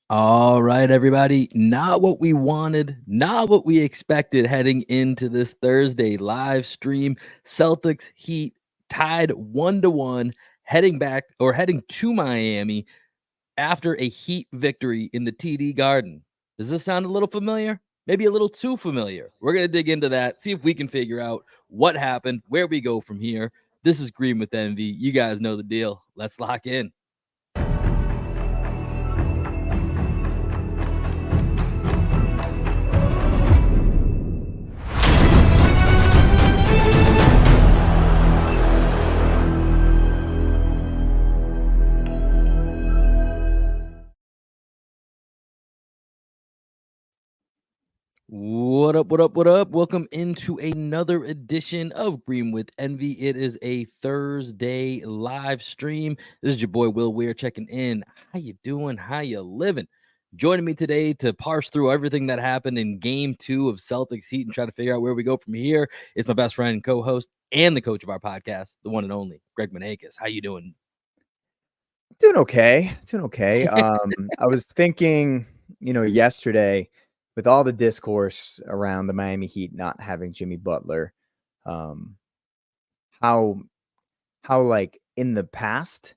All right, everybody. Not what we wanted, not what we expected heading into this Thursday live stream. Celtics Heat tied 1-1, heading to Miami after a Heat victory in the TD Garden. Does this sound a little familiar? Maybe a little too familiar. We're going to dig into that, see if we can figure out what happened, where we go from here. This is Green with Envy. You guys know the deal. Let's lock in. What up, what up, what up? Welcome into another edition of Green with Envy. It is a Thursday live stream. This is your boy Will Weir checking in. How you doing? How you living? Joining me today to parse through everything that happened in game 2 of Celtics Heat and try to figure out where we go from here is my best friend and co-host and the coach of our podcast, the one and only Greg Manakis. How you doing? Doing okay. I was thinking, yesterday with all the discourse around the Miami Heat not having Jimmy Butler, um, how like in the past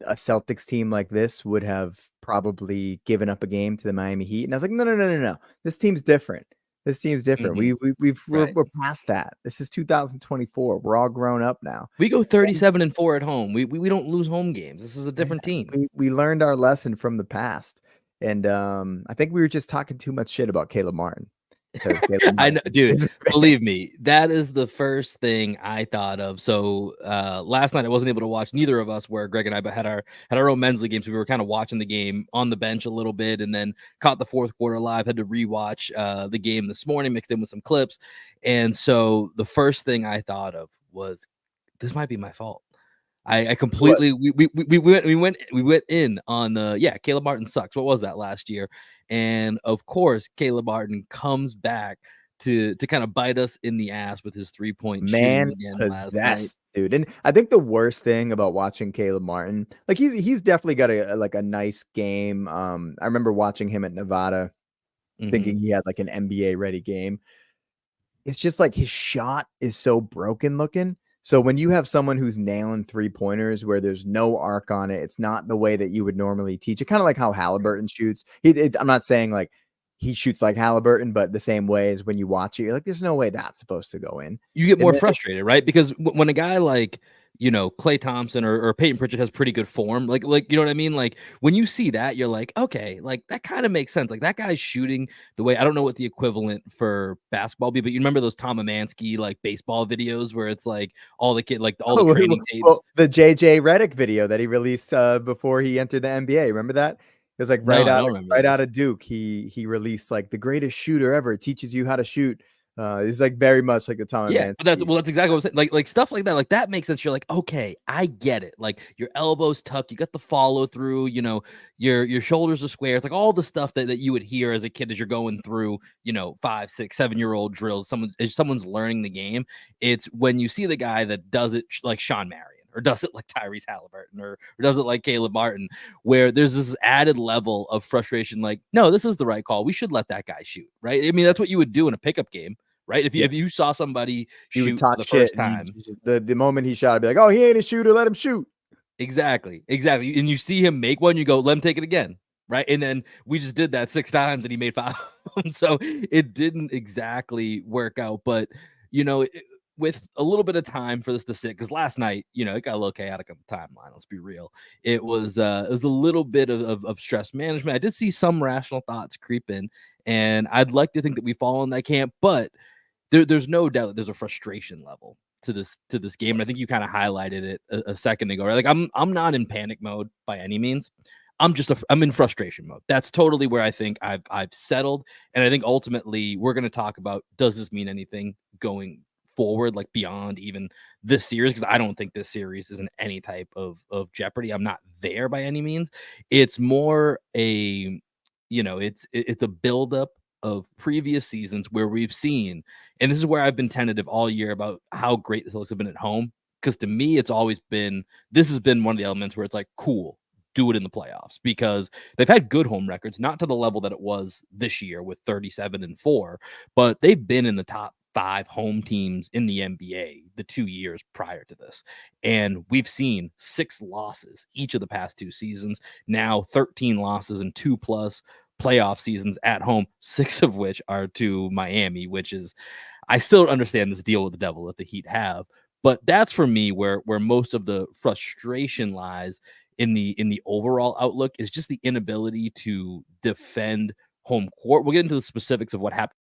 a Celtics team like this would have probably given up a game to the Miami Heat, and I was like, no. This team's different. Right. We're past that. This is 2024. We're all grown up now. We go 37-4 at home. We don't lose home games. This is a different team. We learned our lesson from the past, and I think we were just talking too much shit about Caleb Martin because Caleb I know, Martin dude. is Believe me, that is the first thing I thought of. So last night I wasn't able to watch. Neither of us were. Greg and I had our own men's league games. So we were kind of watching the game on the bench a little bit, and then caught the fourth quarter live. Had to rewatch the game this morning, mixed in with some clips. And so the first thing I thought of was, this might be my fault. I completely we went in on Caleb Martin sucks. What was that last year? And of course, Caleb Martin comes back to kind of bite us in the ass with his 3-point shooting man again last night. possessed, dude. And I think the worst thing about watching Caleb Martin, like he's definitely got a nice game. I remember watching him at Nevada, thinking he had like an NBA ready game. It's just like his shot is so broken looking. So when you have someone who's nailing 3-pointers where there's no arc on it, it's not the way that you would normally teach it. Kind of like how Halliburton shoots. I'm not saying like he shoots like Halliburton, but the same way as when you watch it, you're like, there's no way that's supposed to go in. You get And more then, frustrated, right? Because when a guy like, Klay Thompson or Peyton Pritchard has pretty good form, like you know what I mean? Like when you see that, you're like, okay, like that kind of makes sense. Like that guy's shooting the way, I don't know what the equivalent for basketball be, but you remember those Tom Amansky like baseball videos where it's like all the kid, like all the training tapes. the JJ Redick video that he released before he entered the NBA. Remember that? It was like No, I don't remember right this. out of Duke. He released like the greatest shooter ever. It teaches you how to shoot. It's like very much like the Tom Yeah, Amansky. but that's exactly what I'm saying. Like stuff like that makes sense. You're like, okay, I get it. Like your elbows tucked, you got the follow through, your shoulders are square. It's like all the stuff that you would hear as a kid as you're going through, 5, 6, 7-year-old drills. Someone's learning the game. It's when you see the guy that does it like Sean Marion, or does it like Tyrese Halliburton, or does it like Caleb Martin, where there's this added level of frustration. Like, no, this is the right call. We should let that guy shoot, right? I mean, that's what you would do in a pickup game, right? If you saw somebody He would shoot for talk the shit. first time. The moment he shot, I'd be like, oh, he ain't a shooter. Let him shoot. Exactly. And you see him make one, you go, let him take it again, right? And then we just did that 6 times and he made 5. So it didn't exactly work out. But, with a little bit of time for this to sit, because last night, it got a little chaotic on the timeline. Let's be real. It was a little bit of stress management. I did see some rational thoughts creep in, and I'd like to think that we fall in that camp, but there's no doubt that there's a frustration level to this game. And I think you kind of highlighted it a second ago, right? Like I'm not in panic mode by any means. I'm in frustration mode. That's totally where I think I've settled. And I think ultimately we're going to talk about, does this mean anything going forward, like beyond even this series? Because I don't think this series is in any type of jeopardy. I'm not there by any means. It's more it's a buildup of previous seasons where we've seen, and this is where I've been tentative all year about how great the Celtics have been at home. Because to me, this has been one of the elements where it's like, cool, do it in the playoffs, because they've had good home records, not to the level that it was this year with 37-4, but they've been in the top 5 home teams in the NBA the 2 years prior to this. And we've seen 6 losses each of the past 2 seasons, now 13 losses and 2+ playoff seasons at home, 6 of which are to Miami, which is, I still don't understand this deal with the devil that the Heat have. But that's for me where most of the frustration lies in the overall outlook, is just the inability to defend home court. We'll get into the specifics of what happened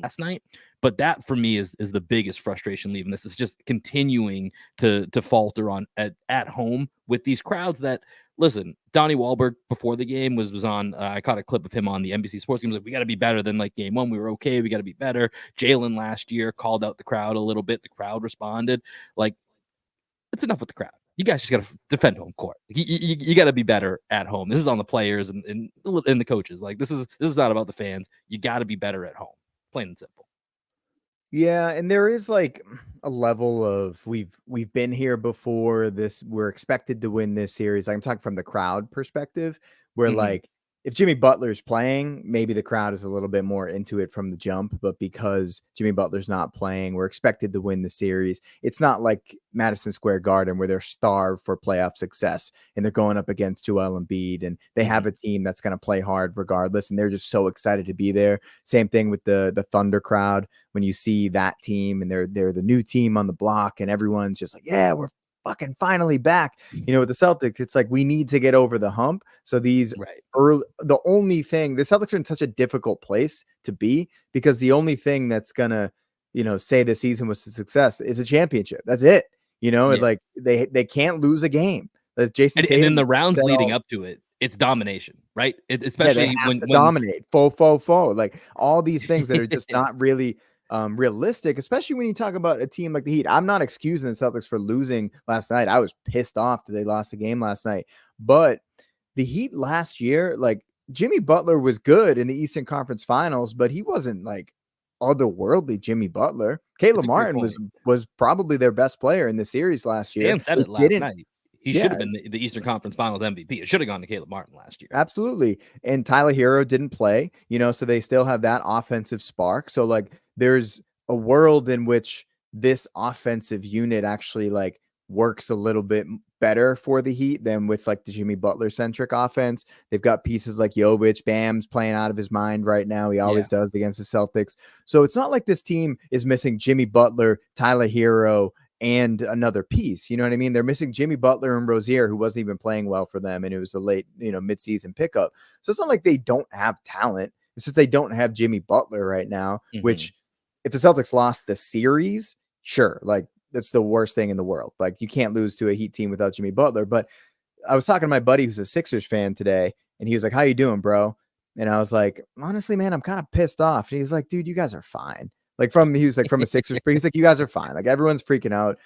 last night, but that for me is the biggest frustration leaving this, is just continuing to falter on at home with these crowds that, listen, Donnie Wahlberg before the game was on, I caught a clip of him on the NBC Sports game. He was like, we got to be better than like game 1. We were okay. We got to be better. Jalen last year called out the crowd a little bit. The crowd responded. Like, it's enough with the crowd. You guys just got to defend home court. You got to be better at home. This is on the players and the coaches. Like, this is not about the fans. You got to be better at home. Plain and simple. Yeah, and there is like a level of we've been here before. We're expected to win this series. Like, I'm talking from the crowd perspective, where like if Jimmy Butler's playing, maybe the crowd is a little bit more into it from the jump. But because Jimmy Butler's not playing, we're expected to win the series. It's not like Madison Square Garden where they're starved for playoff success and they're going up against Joel Embiid and they have a team that's going to play hard regardless. And they're just so excited to be there. Same thing with the Thunder crowd. When you see that team and they're the new team on the block and everyone's just like, yeah, we're fucking finally back. You know, with the Celtics, it's like we need to get over the hump. So these the only thing, the Celtics are in such a difficult place to be, because the only thing that's gonna, you know, say the season was a success is a championship. That's it. You know, like they can't lose a game. As Jason Tatum and in the rounds leading up to it, it's domination, right? Especially they have when dominate, faux, like all these things that are just not really realistic, especially when you talk about a team like the Heat. I'm not excusing the Celtics for losing last night. I was pissed off that they lost the game last night, but the Heat last year, like Jimmy Butler was good in the Eastern Conference Finals, but he wasn't like otherworldly Jimmy Butler. Caleb Martin was probably their best player in the series last year. Dan said it last night. He should have been the Eastern Conference Finals MVP. It should have gone to Caleb Martin last year. Absolutely. And Tyler Hero didn't play, you know, so they still have that offensive spark. So like there's a world in which this offensive unit actually like works a little bit better for the Heat than with like the Jimmy Butler centric offense. They've got pieces like Jovic. Bam's playing out of his mind right now. He always does against the Celtics. So it's not like this team is missing Jimmy Butler, Tyler Hero, and another piece. You know what I mean? They're missing Jimmy Butler and Rozier, who wasn't even playing well for them, and it was a late, you know, midseason pickup. So it's not like they don't have talent. It's just they don't have Jimmy Butler right now, which if the Celtics lost the series, sure, like that's the worst thing in the world. Like you can't lose to a Heat team without Jimmy Butler. But I was talking to my buddy who's a Sixers fan today, and he was like, "How you doing, bro?" And I was like, "Honestly, man, I'm kind of pissed off." And he's like, "Dude, you guys are fine." Like he was like from a Sixers, he's like, "You guys are fine. Like everyone's freaking out.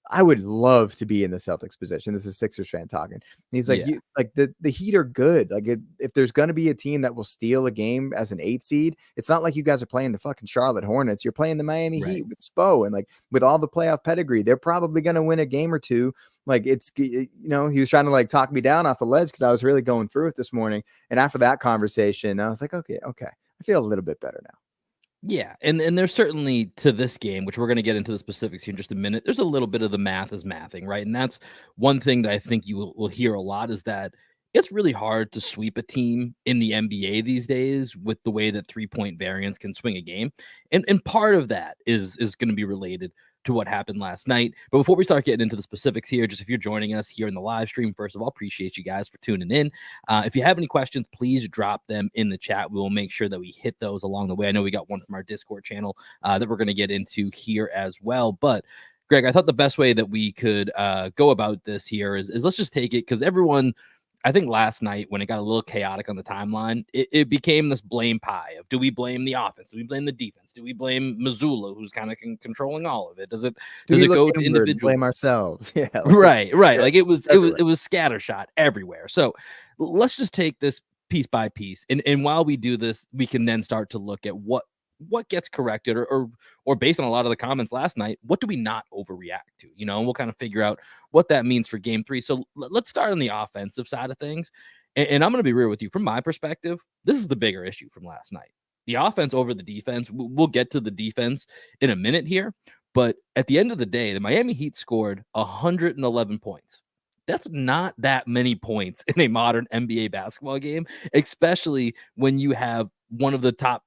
I would love to be in the Celtics position." This is a Sixers fan talking. And he's like, "You like the Heat are good. Like if there's going to be a team that will steal a game as an 8 seed, it's not like you guys are playing the fucking Charlotte Hornets. You're playing the Miami Heat with Spo, and like with all the playoff pedigree, they're probably going to win a game or two." Like it's, you know, he was trying to like talk me down off the ledge because I was really going through it this morning. And after that conversation, I was like, okay, I feel a little bit better now. Yeah, and there's certainly to this game, which we're going to get into the specifics here in just a minute, there's a little bit of the math is mathing, right? And that's one thing that I think you will hear a lot, is that it's really hard to sweep a team in the NBA these days with the way that 3-point variance can swing a game. And part of that is going to be related to what happened last night. But before we start getting into the specifics here, just if you're joining us here in the live stream, first of all, appreciate you guys for tuning in. If you have any questions, please drop them in the chat. We will make sure that we hit those along the way. I know we got one from our Discord channel that we're going to get into here as well. But Greg, I thought the best way that we could go about this here is let's just take it, because everyone, I think last night when it got a little chaotic on the timeline, it became this blame pie of, do we blame the offense? Do we blame the defense? Do we blame Missoula, who's kind of controlling all of it? Does it go to individual? Blame ourselves? Yeah, like, right. Like it was scattershot everywhere. So let's just take this piece by piece, and while we do this, we can then start to look at what what gets corrected, or based on a lot of the comments last night, what do we not overreact to? You know, and we'll kind of figure out what that means for game 3. So let's start on the offensive side of things. And I'm going to be real with you. From my perspective, this is the bigger issue from last night. The offense over the defense. We'll get to the defense in a minute here. But at the end of the day, the Miami Heat scored 111 points. That's not that many points in a modern NBA basketball game, especially when you have one of the top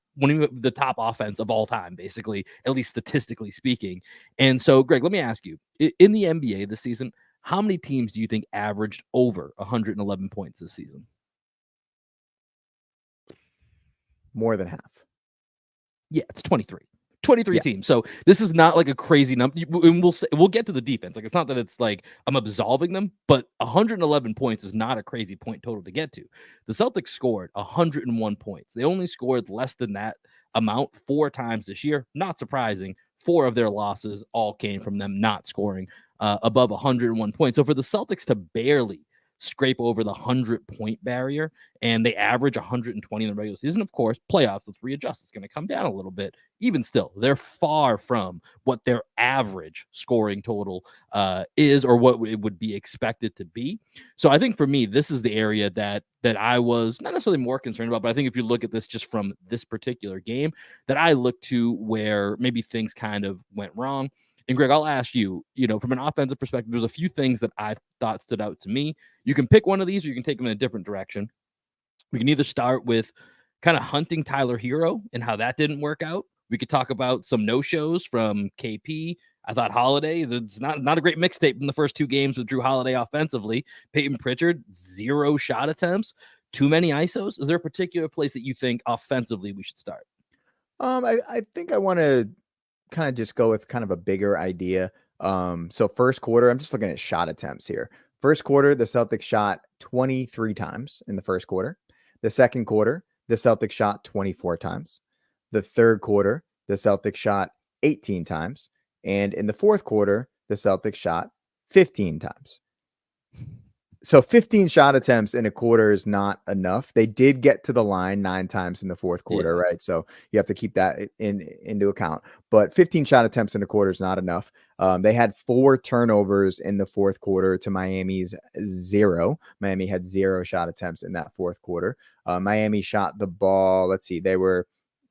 offense of all time, basically, at least statistically speaking. And so, Greg, let me ask you, in the NBA this season, how many teams do you think averaged over 111 points this season? More than half. Yeah, it's 23. 23 teams. So this is not like a crazy number. And we'll get to the defense. Like, it's not that it's like I'm absolving them, but 111 points is not a crazy point total to get to. The Celtics scored 101 points. They only scored less than that amount 4 times this year. Not surprising. 4 of their losses all came from them not scoring above 101 points. So for the Celtics to barely scrape over the 100-point barrier, and they average 120 in the regular season, of course, playoffs, let's readjust. It's going to come down a little bit. Even still, they're far from what their average scoring total is, or what it would be expected to be. So I think for me, this is the area that I was not necessarily more concerned about, but I think if you look at this just from this particular game, that I look to where maybe things kind of went wrong. And Greg, I'll ask you, from an offensive perspective, there's a few things that I thought stood out to me. You can pick one of these, or you can take them in a different direction. We can either start with kind of hunting Tyler Hero and how that didn't work out. We could talk about some no-shows from KP. I thought Holiday, there's not a great mixtape in the first 2 games with Drew Holiday offensively. Peyton Pritchard, 0 shot attempts, too many ISOs. Is there a particular place that you think offensively we should start? I think I want to kind of just go with kind of a bigger idea. So first quarter, I'm just looking at shot attempts here. First quarter, the Celtics shot 23 times in the first quarter. The second quarter, the Celtics shot 24 times. The third quarter, the Celtics shot 18 times. And in the fourth quarter, the Celtics shot 15 times. So 15 shot attempts in a quarter is not enough. They did get to the line 9 times in the fourth quarter, right? So you have to keep that into account. But 15 shot attempts in a quarter is not enough. They had 4 turnovers in the fourth quarter to Miami's 0. Miami had 0 shot attempts in that fourth quarter. Miami shot the ball. Let's see. They were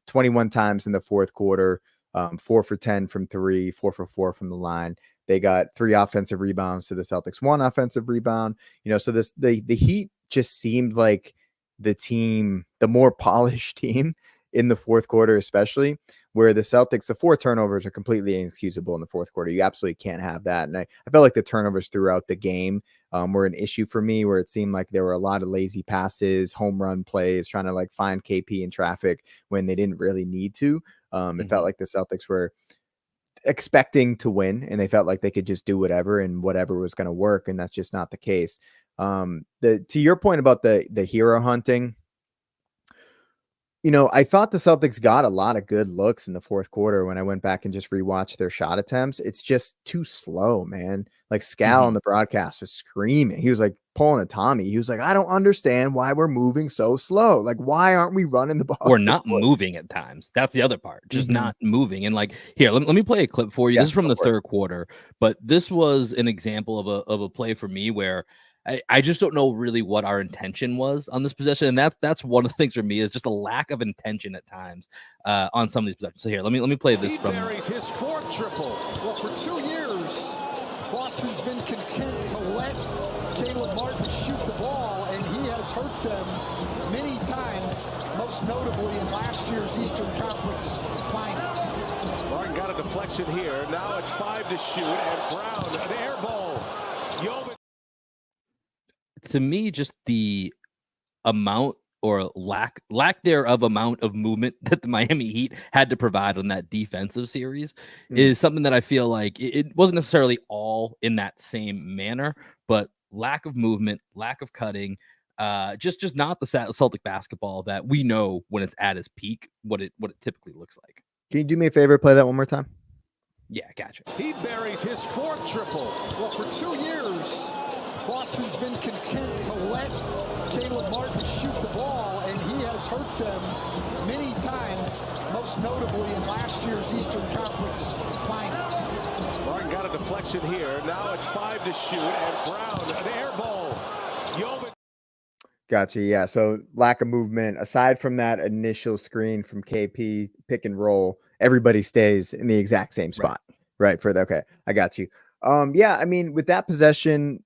21 times in the fourth quarter, 4 for 10 from 3, 4 for 4 from the line. They got 3 offensive rebounds to the Celtics, 1 offensive rebound. So the Heat just seemed like the more polished team in the fourth quarter, especially, where the Celtics, the 4 turnovers are completely inexcusable in the fourth quarter. You absolutely can't have that. And I felt like the turnovers throughout the game were an issue for me, where it seemed like there were a lot of lazy passes, home run plays, trying to find KP in traffic when they didn't really need to. It felt like the Celtics were expecting to win, and they felt like they could just do whatever, and whatever was going to work. And that's just not the case. To your point about the hero hunting, I thought the Celtics got a lot of good looks in the fourth quarter when I went back and just rewatched their shot attempts. It's just too slow, man. Like Scal on the broadcast was screaming. He was like pulling a Tommy. He was like, I don't understand why we're moving so slow. Like, why aren't we running the ball? We're not moving at times. That's the other part. Just not moving. And here, let me play a clip for you. This is from the third quarter, but this was an example of a play for me where I just don't know really what our intention was on this possession. And that's one of the things for me, is just a lack of intention at times on some of these possessions. So here, let me play this from his 4th triple. Well, for 2 years, Boston's been content to let Caleb Martin shoot the ball, and he has hurt them many times, most notably in last year's Eastern Conference Finals. Martin got a deflection here. Now it's 5 to shoot, and Brown, an air ball. To me, just the amount or lack thereof amount of movement that the Miami Heat had to provide on that defensive series is something that I feel like it wasn't necessarily all in that same manner, but lack of movement, lack of cutting, just not the Celtic basketball that we know when it's at its peak, what it typically looks like. Can you do me a favor? Play that one more time. Yeah, gotcha. He buries his 4th triple. Well, for 2 years, Boston's been content to let Caleb Martin shoot the ball, and he has has hurt them many times, most notably in last year's Eastern Conference Finals. Martin got a deflection here. Now it's 5 to shoot, and Brown, an air ball. Jovic. Gotcha. Yeah. So lack of movement. Aside from that initial screen from KP pick and roll, everybody stays in the exact same spot. Right. For the okay. I got you. Yeah, I mean, with that possession,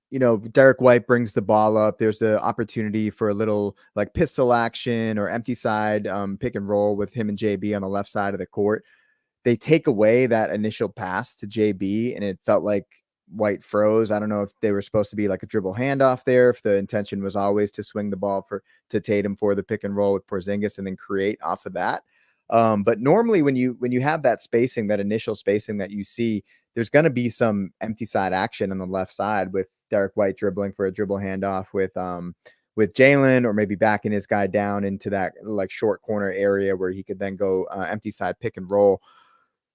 Derek White brings the ball up. There's the opportunity for a little like pistol action or empty side pick and roll with him and JB on the left side of the court. They take away that initial pass to JB, and it felt like White froze. I don't know if they were supposed to be like a dribble handoff there, if the intention was always to swing the ball to Tatum for the pick and roll with Porzingis and then create off of that. But normally when you have that spacing, that initial spacing that you see, there's going to be some empty side action on the left side with Derek White dribbling for a dribble handoff with Jalen, or maybe backing his guy down into that like short corner area where he could then go empty side pick and roll.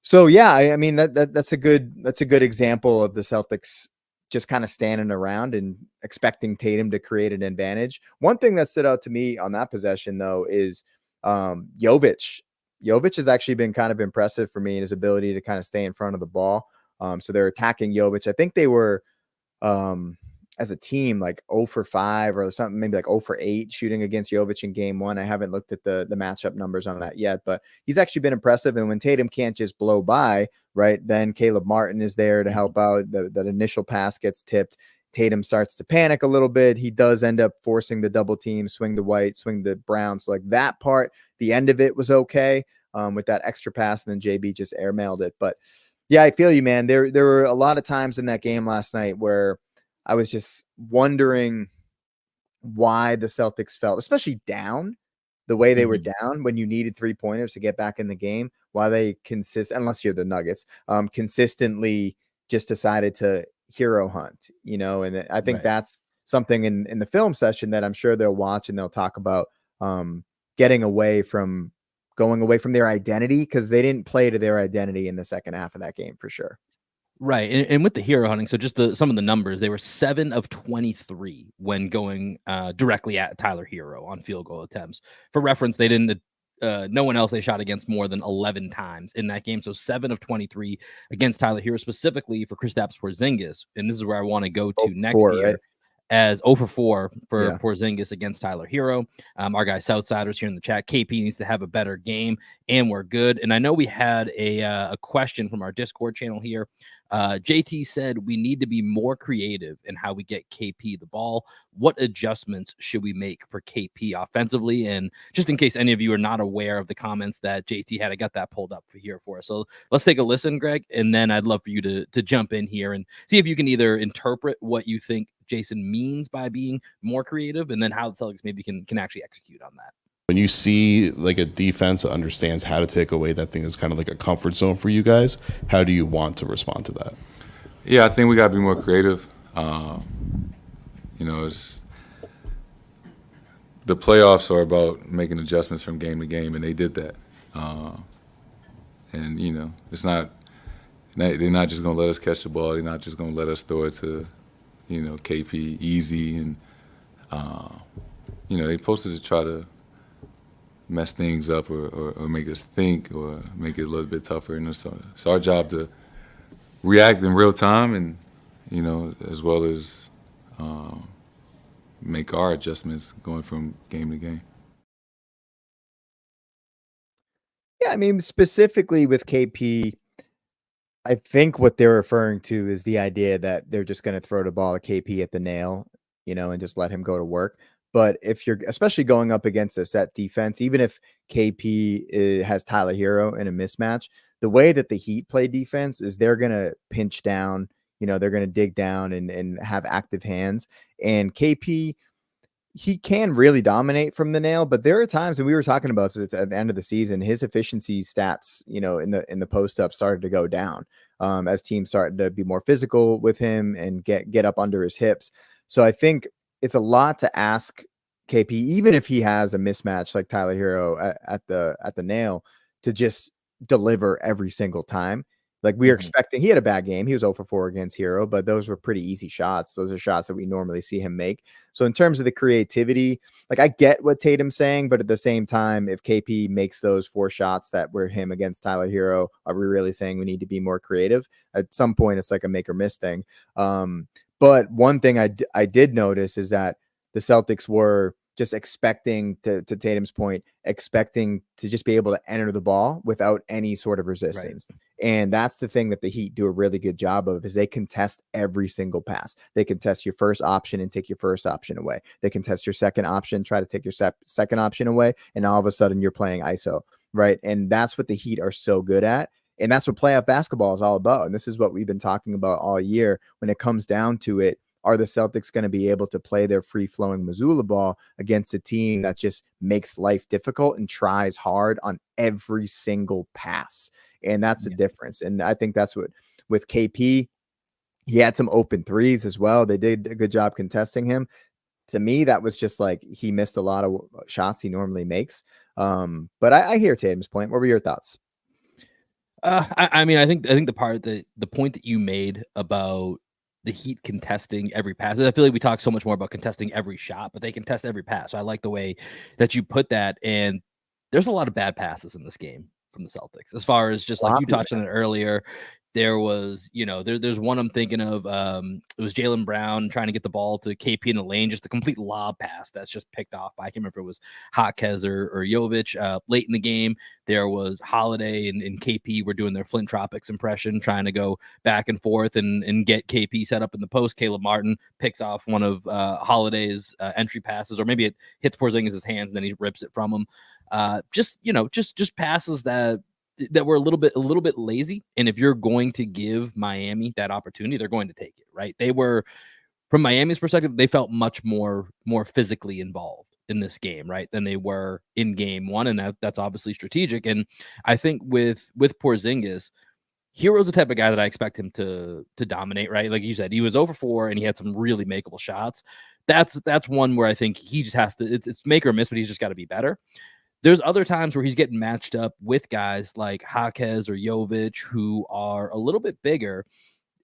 So yeah, I mean that's a good example of the Celtics just kind of standing around and expecting Tatum to create an advantage. One thing that stood out to me on that possession though is Jovic. Jovic has actually been kind of impressive for me in his ability to kind of stay in front of the ball. So they're attacking Jovic. I think they were as a team like 0 for 5 or something, maybe like 0 for 8 shooting against Jovic in game 1. I haven't looked at the matchup numbers on that yet, but he's actually been impressive. And when Tatum can't just blow by, right, then Caleb Martin is there to help out. That initial pass gets tipped. Tatum starts to panic a little bit. He does end up forcing the double team, swing the White, swing the Brown. So like that part, the end of it was okay with that extra pass, and then JB just airmailed it. But yeah, I feel you, man. There were a lot of times in that game last night where I was just wondering why the Celtics felt, especially down, the way they were down when you needed 3-pointers to get back in the game, why they unless you're the Nuggets, consistently just decided to hero hunt, and I think that's something in the film session that I'm sure they'll watch and they'll talk about going away from their identity, because they didn't play to their identity in the second half of that game for sure. Right. And with the hero hunting, so just some of the numbers, they were 7 of 23 when going directly at Tyler Hero on field goal attempts. For reference, they didn't no one else they shot against more than 11 times in that game. So 7 of 23 against Tyler Hero, specifically for Kristaps Porzingis. And this is where I want to go to next year. Right? As 0 for 4 for Porzingis against Tyler Hero. Our guy Southsiders here in the chat, KP needs to have a better game, and we're good. And I know we had a question from our Discord channel here. JT said we need to be more creative in how we get KP the ball. What adjustments should we make for KP offensively? And just in case any of you are not aware of the comments that JT had, I got that pulled up here for us. So let's take a listen, Greg, and then I'd love for you to jump in here and see if you can either interpret what you think Jason means by being more creative, and then how the Celtics maybe can actually execute on that. When you see like a defense that understands how to take away that thing is kind of like a comfort zone for you guys, how do you want to respond to that? Yeah, I think we got to be more creative. It's the playoffs are about making adjustments from game to game, and they did that. It's not they're not just going to let us catch the ball. They're not just going to let us throw it to KP easy, and they posted to try to mess things up or make us think or make it a little bit tougher. And so it's our job to react in real time, and as well as make our adjustments going from game to game. Yeah, I mean, specifically with KP, I think what they're referring to is the idea that they're just going to throw the ball at KP at the nail, and just let him go to work. But if you're especially going up against a set defense, even if KP has Tyler Hero in a mismatch, the way that the Heat play defense is they're going to pinch down, they're going to dig down and have active hands. And KP, he can really dominate from the nail, but there are times, and we were talking about this at the end of the season, his efficiency stats, in the post up started to go down as teams started to be more physical with him and get up under his hips. So I think it's a lot to ask KP, even if he has a mismatch like Tyler Hero at the nail, to just deliver every single time. Like we were expecting, he had a bad game. He was 0 for 4 against Hero, but those were pretty easy shots. Those are shots that we normally see him make. So in terms of the creativity, like I get what Tatum's saying, but at the same time, if KP makes those 4 shots that were him against Tyler Hero, are we really saying we need to be more creative? At some point, it's like a make or miss thing. But one thing I did notice is that the Celtics were just expecting, to Tatum's point, expecting to just be able to enter the ball without any sort of resistance. Right. And that's the thing that the Heat do a really good job of, is they contest every single pass. They contest your first option and take your first option away. They contest your second option, try to take your second option away, and all of a sudden you're playing ISO, right? And that's what the Heat are so good at. And that's what playoff basketball is all about. And this is what we've been talking about all year. When it comes down to it, are the Celtics going to be able to play their free-flowing Mazzulla ball against a team that just makes life difficult and tries hard on every single pass? And that's the difference. And I think that's what, with KP, he had some open threes as well. They did a good job contesting him. To me, that was just like he missed a lot of shots he normally makes. But I hear Tatum's point. What were your thoughts? I mean, I think the point that you made about the Heat contesting every pass, I feel like we talk so much more about contesting every shot, but they contest every pass. So I like the way that you put that. And there's a lot of bad passes in this game from the Celtics, as far as just like you touched on it earlier. There was, there's one I'm thinking of. It was Jaylen Brown trying to get the ball to KP in the lane, just a complete lob pass that's just picked off by, I can't remember if it was Jaquez or Jovic. Late in the game, there was Holiday and KP were doing their Flint Tropics impression, trying to go back and forth and get KP set up in the post. Caleb Martin picks off one of Holiday's entry passes, or maybe it hits Porzingis' hands and then he rips it from him. Just passes that were a little bit lazy. And if you're going to give Miami that opportunity, they're going to take it, right? They were, from Miami's perspective, they felt much more physically involved in this game, right, than they were in game one. And that's obviously strategic. And I think with Porzingis, Hero's the type of guy that I expect him to dominate, right? Like you said, he was 0 for 4 and he had some really makeable shots. That's one where I think he just has to, it's make or miss, but he's just got to be better. There's other times where he's getting matched up with guys like Jaquez or Jovic, who are a little bit bigger.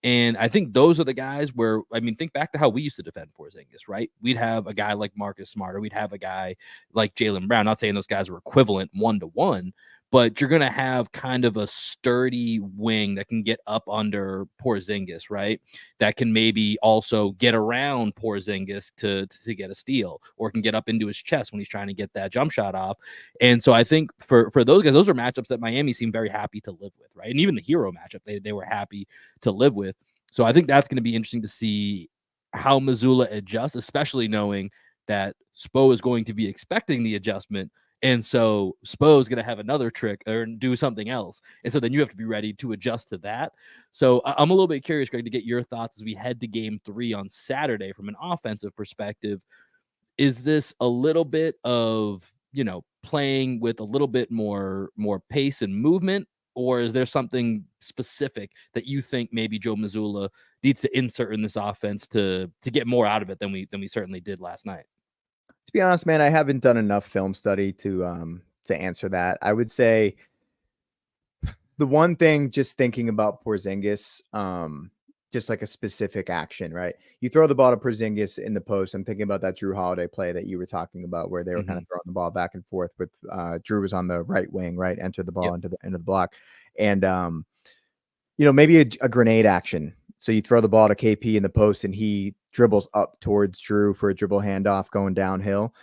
And I think those are the guys where, I mean, think back to how we used to defend Porzingis, right? We'd have a guy like Marcus Smart, or we'd have a guy like Jaylen Brown. Not saying those guys were equivalent 1-to-1, but you're going to have kind of a sturdy wing that can get up under Porzingis, right? That can maybe also get around Porzingis to get a steal, or can get up into his chest when he's trying to get that jump shot off. And so I think for those guys, those are matchups that Miami seemed very happy to live with, right? And even the Hero matchup, they were happy to live with. So I think that's going to be interesting to see how Mazzulla adjusts, especially knowing that Spo is going to be expecting the adjustment. And so Spo is going to have another trick or do something else. And so then you have to be ready to adjust to that. So I'm a little bit curious, Greg, to get your thoughts as we head to game 3 on Saturday from an offensive perspective. Is this a little bit of, playing with a little bit more pace and movement, or is there something specific that you think maybe Joe Mazzulla needs to insert in this offense to get more out of it than we certainly did last night? To be honest, man, I haven't done enough film study to answer that. I would say the one thing, just thinking about Porzingis, just like a specific action, right? You throw the ball to Porzingis in the post. I'm thinking about that Drew Holiday play that you were talking about, where they were kind of throwing the ball back and forth with Drew was on the right wing, right? Entered the ball into the end of the block. And, maybe a grenade action. So you throw the ball to KP in the post and he dribbles up towards Drew for a dribble handoff going downhill.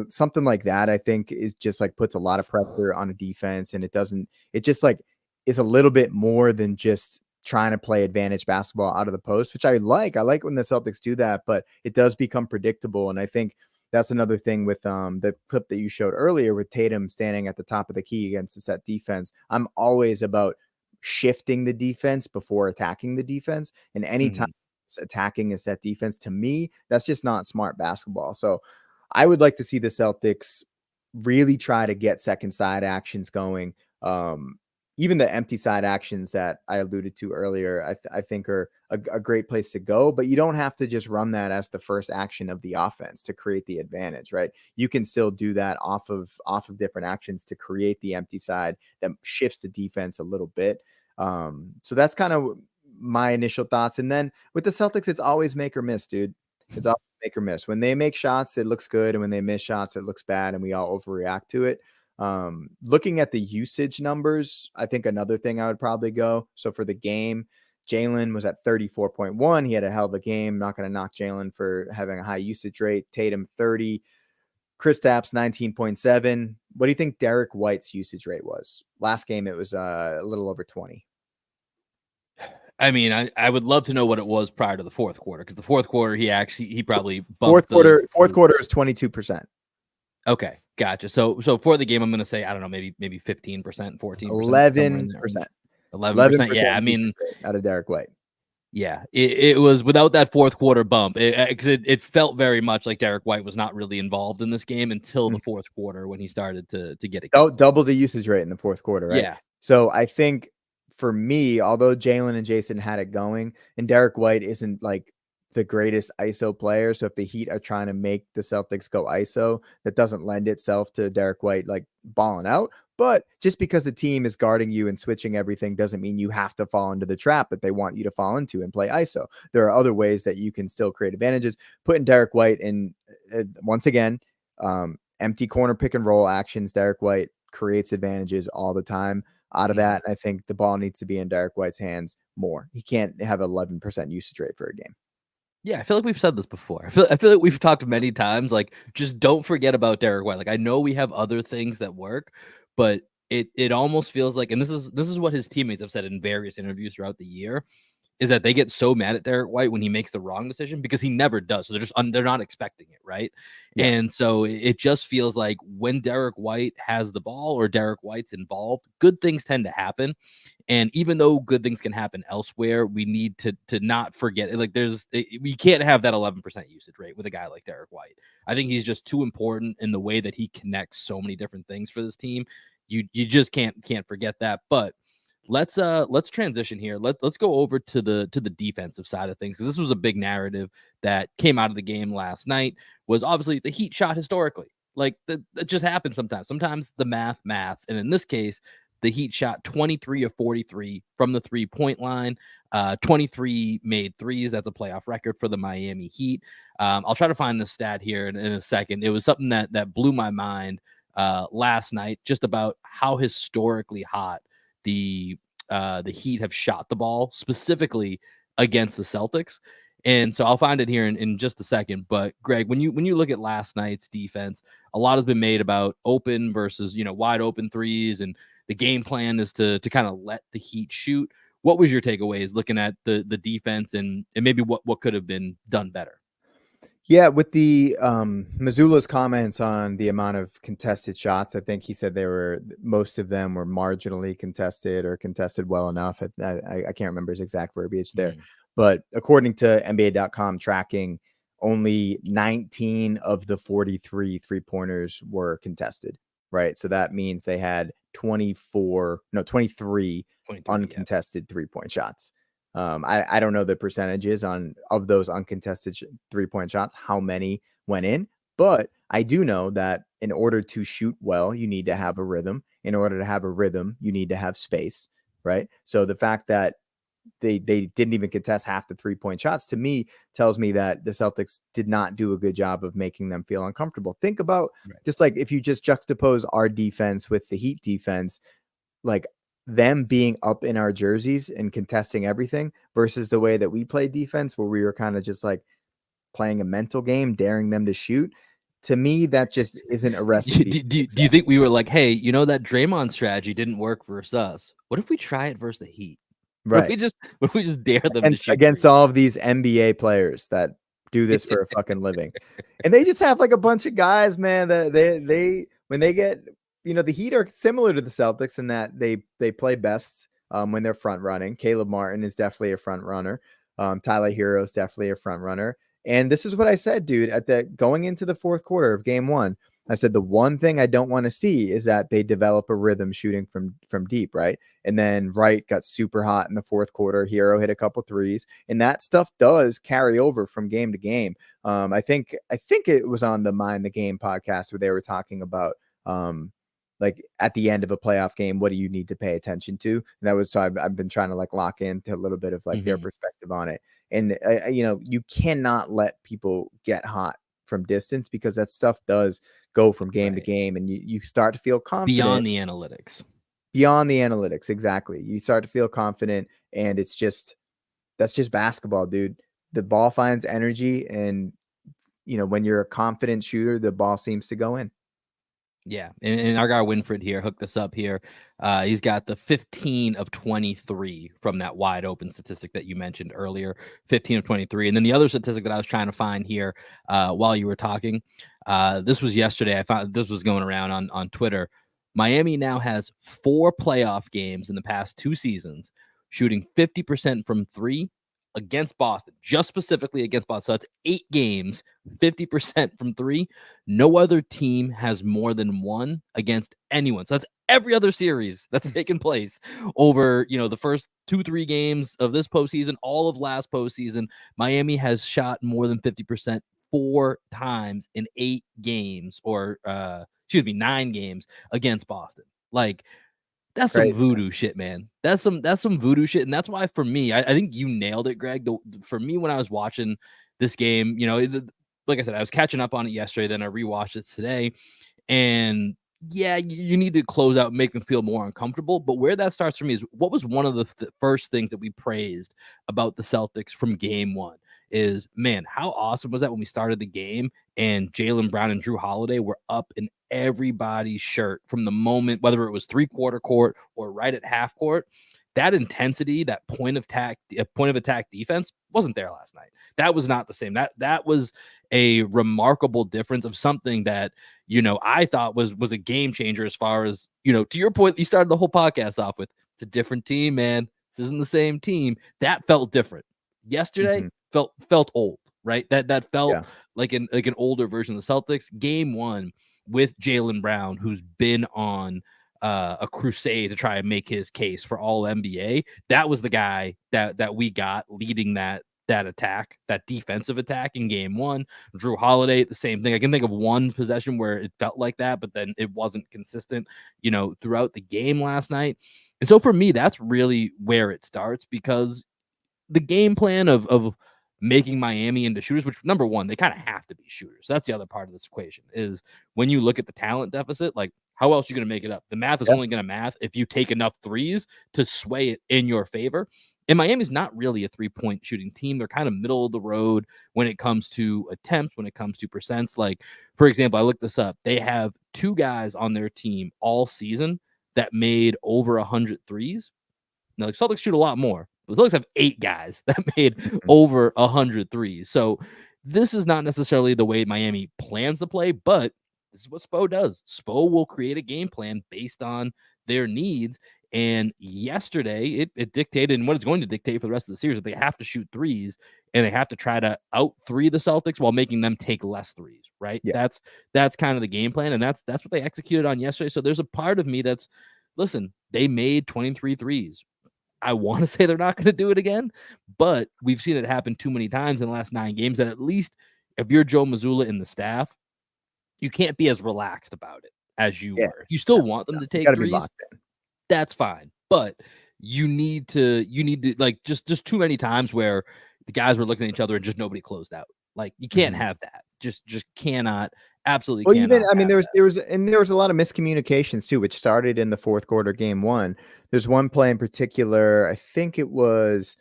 Something like that, I think, is just like puts a lot of pressure on a defense. And it just like is a little bit more than just trying to play advantage basketball out of the post, which I like. I like when the Celtics do that, but it does become predictable. And I think that's another thing with the clip that you showed earlier with Tatum standing at the top of the key against the set defense. I'm always about shifting the defense before attacking the defense. And anytime attacking a set defense, to me, that's just not smart basketball. So I would like to see the Celtics really try to get second side actions going. Even the empty side actions that I alluded to earlier, I think are a great place to go, but you don't have to just run that as the first action of the offense to create the advantage, right? You can still do that off of different actions to create the empty side that shifts the defense a little bit. So that's kind of my initial thoughts. And then with the Celtics, it's always make or miss, dude. It's always make or miss. When they make shots, it looks good. And when they miss shots, it looks bad. And we all overreact to it. Looking at the usage numbers, I think another thing I would probably go. So for the game, Jalen was at 34.1. He had a hell of a game. Not going to knock Jalen for having a high usage rate. Tatum 30. Kristaps 19.7. What do you think Derek White's usage rate was? Last game, it was a little over 20. I mean, I would love to know what it was prior to the fourth quarter, because the fourth quarter he probably fourth bumped quarter is 22%. Okay, gotcha. So for the game, I'm gonna say, I don't know, maybe 15%, 14%, 11%. 11%. Yeah, I mean, out of Derek White. Yeah, it was without that fourth quarter bump, because it felt very much like Derek White was not really involved in this game until the fourth quarter when he started to get it. Double the usage rate in the fourth quarter, right? Yeah. So I think for me, although Jalen and Jason had it going, and Derek White isn't like the greatest ISO player, so if the Heat are trying to make the Celtics go ISO, that doesn't lend itself to Derek White like balling out. But just because the team is guarding you and switching everything doesn't mean you have to fall into the trap that they want you to fall into and play ISO. There are other ways that you can still create advantages. Putting Derek White in, once again, empty corner pick and roll actions. Derek White creates advantages all the time. Out of that, I think the ball needs to be in Derek White's hands more. He can't have 11% usage rate for a game. Yeah, I feel like we've said this before. I feel like we've talked many times. Like, just don't forget about Derek White. Like, I know we have other things that work, but it almost feels like, and this is what his teammates have said in various interviews throughout the year, is that they get so mad at Derek White when he makes the wrong decision, because he never does. So they're not expecting it, right? Yeah. And so it just feels like when Derek White has the ball or Derek White's involved, good things tend to happen. And even though good things can happen elsewhere, we need to not forget, like, we can't have that 11% usage rate with a guy like Derek White. I think he's just too important in the way that he connects so many different things for this team. You just can't forget that. But let's transition here. Let's go over to the defensive side of things, because this was a big narrative that came out of the game last night. Was obviously the Heat shot historically. Like, that just happens sometimes. Sometimes the maths, and in this case, the Heat shot 23 of 43 from the 3-point line, 23 made threes. That's a playoff record for the Miami Heat. I'll try to find the stat here in a second. It was something that blew my mind last night, just about how historically hot the Heat have shot the ball, specifically against the Celtics. And so I'll find it here in just a second. But Greg, when you look at last night's defense, a lot has been made about open versus, wide open threes, and the game plan is to kind of let the Heat shoot. What was your takeaways looking at the defense and maybe what could have been done better? Yeah, with the Mazzulla's comments on the amount of contested shots, I think he said most of them were marginally contested or contested well enough. I can't remember his exact verbiage there. But according to NBA.com tracking, only 19 of the 43 three-pointers were contested, right? So that means they had 23 uncontested three-point shots. I don't know the percentages of those uncontested three-point shots, how many went in, but I do know that in order to shoot well, you need to have a rhythm. In order to have a rhythm, you need to have space, right? So the fact that they didn't even contest half the three-point shots, to me, tells me that the Celtics did not do a good job of making them feel uncomfortable. Think about just like if you just juxtapose our defense with the Heat defense, like them being up in our jerseys and contesting everything versus the way that we play defense, where we were kind of just like playing a mental game, daring them to shoot. To me, that just isn't a recipe. Do you think we were like, hey, that Draymond strategy didn't work versus us? What if we try it versus the Heat? Right. What if we just dare them against all of these NBA players that do this for a fucking living? And they just have like a bunch of guys, man, that they when they get, the Heat are similar to the Celtics in that they play best when they're front running. Caleb Martin is definitely a front runner. Tyler Hero is definitely a front runner. And this is what I said, dude, going into the fourth quarter of game one. I said the one thing I don't want to see is that they develop a rhythm shooting from deep, right? And then Wright got super hot in the fourth quarter. Hero hit a couple threes, and that stuff does carry over from game to game. I think it was on the Mind the Game podcast where they were talking about like at the end of a playoff game, what do you need to pay attention to? And that was, so I've been trying to like lock into a little bit of like their perspective on it. And, you know, you cannot let people get hot from distance, because that stuff does go from game to game, and you start to feel confident beyond the analytics. Exactly. You start to feel confident, and that's just basketball, dude. The ball finds energy, and you know, when you're a confident shooter, the ball seems to go in. Yeah, and our guy Winfred here hooked us up here. He's got the 15 of 23 from that wide open statistic that you mentioned earlier, 15 of 23. And then the other statistic that I was trying to find here while you were talking, this was yesterday. I found this was going around on Twitter. Miami now has 4 playoff games in the past 2 seasons, shooting 50% from 3 against Boston, just specifically against Boston. So that's 8 games, 50% from 3. No other team has more than 1 against anyone. So that's every other series that's taken place over, you know, the first 2-3 games of this postseason, all of last postseason. Miami has shot more than 50% 4 times in 8 games, or 9 games against Boston. Like, that's some voodoo shit, man. That's some voodoo shit. And that's why, for me, I think you nailed it, Greg. For me, when I was watching this game, you know, like I said, I was catching up on it yesterday, then I rewatched it today. And yeah, you need to close out and make them feel more uncomfortable. But where that starts for me is, what was one of the first things that we praised about the Celtics from game 1 is, man, how awesome was that when we started the game and Jaylen Brown and Drew Holiday were up in everybody's shirt from the moment, whether it was 3/4 court or right at half court. That intensity, that point of attack defense wasn't there last night. That was not the same. That was a remarkable difference of something that, you know, I thought was a game changer, as far as, you know, to your point, you started the whole podcast off with, it's a different team, man. This isn't the same team. That felt different. Yesterday felt old, right? That felt like an older version of the Celtics. Game 1 with Jaylen Brown, who's been on a crusade to try and make his case for all NBA. That was the guy that we got leading that attack, that defensive attack in game 1. Drew Holiday, the same thing. I can think of one possession where it felt like that, but then it wasn't consistent, you know, throughout the game last night. And so for me, that's really where it starts, because the game plan of making Miami into shooters, which, number one, they kind of have to be shooters. That's the other part of this equation, is when you look at the talent deficit, like, how else are you going to make it up? The math is only going to math if you take enough threes to sway it in your favor. And Miami's not really a 3-point shooting team. They're kind of middle of the road when it comes to attempts, when it comes to percents. Like, for example, I looked this up. They have 2 guys on their team all season that made over 100 threes. Now, the Celtics shoot a lot more. The Celtics have 8 guys that made over 100 threes. So this is not necessarily the way Miami plans to play, but this is what Spo does. Spo will create a game plan based on their needs. And yesterday, it dictated, and what it's going to dictate for the rest of the series, that they have to shoot threes, and they have to try to out 3 the Celtics while making them take less threes, right? Yeah. That's kind of the game plan, and that's what they executed on yesterday. So there's a part of me that's, listen, they made 23 threes. I want to say they're not going to do it again, but we've seen it happen too many times in the last 9 games that, at least if you're Joe Mazzulla and the staff, you can't be as relaxed about it as you were. If you still want them to take threes, that's fine. But you need to like, just too many times where the guys were looking at each other and just nobody closed out. Like, you can't have that. Just cannot. Absolutely. Well, even, I mean, there was a lot of miscommunications too, which started in the 4th quarter, game 1. There's one play in particular. I think it was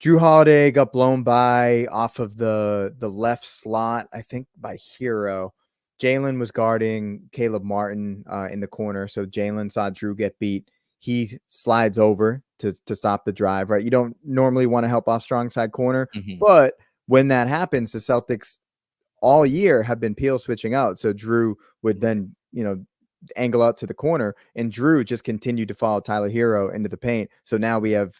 Drew Holiday got blown by off of the left slot, I think by Hero. Jaylen was guarding Caleb Martin in the corner. So Jaylen saw Drew get beat. He slides over to stop the drive, right? You don't normally want to help off strong side corner, but when that happens, the Celtics all year have been peel switching out. So Drew would then, you know, angle out to the corner, and Drew just continued to follow Tyler Hero into the paint. So now we have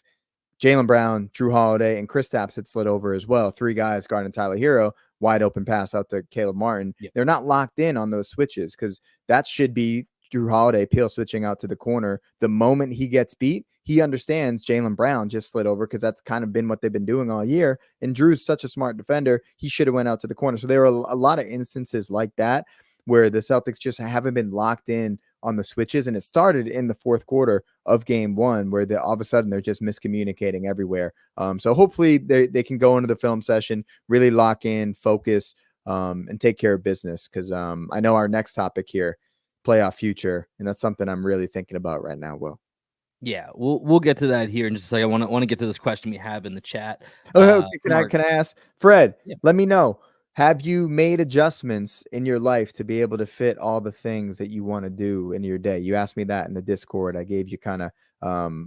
Jaylen Brown, Drew Holiday, and Kristaps had slid over as well. 3 guys guarding Tyler Hero, wide open pass out to Caleb Martin. Yep. They're not locked in on those switches, because that should be Drew Holiday peel switching out to the corner. The moment he gets beat, he understands Jaylen Brown just slid over, because that's kind of been what they've been doing all year. And Drew's such a smart defender. He should have went out to the corner. So there were a lot of instances like that. where the Celtics just haven't been locked in on the switches. And it started in the fourth quarter of game one, where all of a sudden they're just miscommunicating everywhere. So hopefully they can go into the film session, really lock in, focus, and take care of business. Because I know our next topic here, playoff future, and that's something I'm really thinking about right now, Will. Yeah, we'll get to that here in just a second. I want to get to this question we have in the chat. Okay, Mark. can I ask Fred? Yeah. Let me know. Have you made adjustments in your life to be able to fit all the things that you want to do in your day? You asked me that in the Discord. I gave you kind of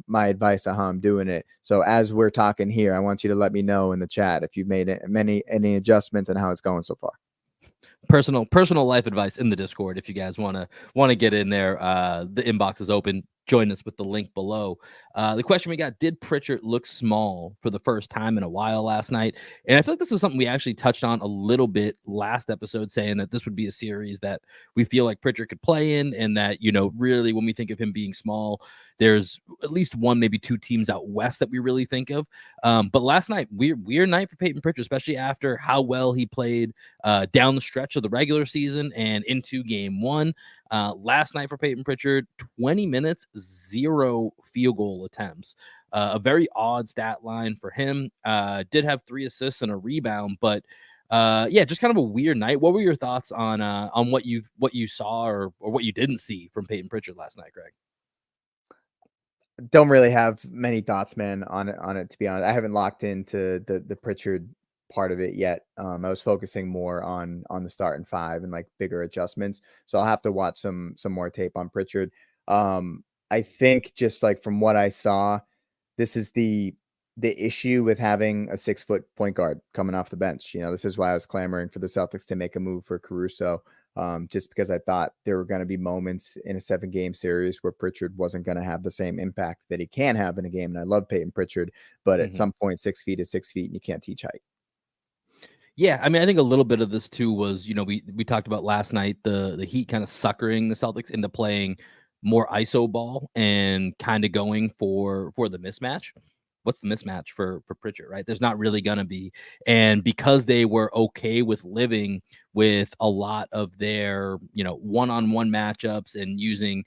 my advice on how I'm doing it. So as we're talking here, I want you to let me know in the chat if you've made any adjustments and how it's going so far. Personal life advice in the Discord. If you guys want to get in there, the inbox is open. Join us with the link below. The question we got: did Pritchard look small for the first time in a while last night? And I feel like this is something we actually touched on a little bit last episode, saying that this would be a series that we feel like Pritchard could play in, and that, you know, really when we think of him being small, there's at least one, maybe two teams out west that we really think of. But last night, weird night for Peyton Pritchard, especially after how well he played down the stretch of the regular season and into game one. Last night for Peyton Pritchard, 20 minutes, 0 field goal attempts. A very odd stat line for him. Did have 3 assists and a rebound, but yeah, just kind of a weird night. What were your thoughts on what you saw or what you didn't see from Peyton Pritchard last night, Greg? Don't really have many thoughts, man, on it, to be honest. I haven't locked into the Pritchard part of it yet. I was focusing more on the starting five and like bigger adjustments. So I'll have to watch some more tape on Pritchard. I think just like from what I saw, this is the issue with having a 6-foot point guard coming off the bench. You know, this is why I was clamoring for the Celtics to make a move for Caruso. Just because I thought there were going to be moments in a 7-game series where Pritchard wasn't going to have the same impact that he can have in a game. And I love Peyton Pritchard, but at some point, 6 feet is 6 feet and you can't teach height. Yeah, I mean, I think a little bit of this too was, you know, we talked about last night, the Heat kind of suckering the Celtics into playing more ISO ball and kind of going for the mismatch. What's the mismatch for Pritchard, right? There's not really gonna be. And because they were okay with living with a lot of their, you know, one-on-one matchups and using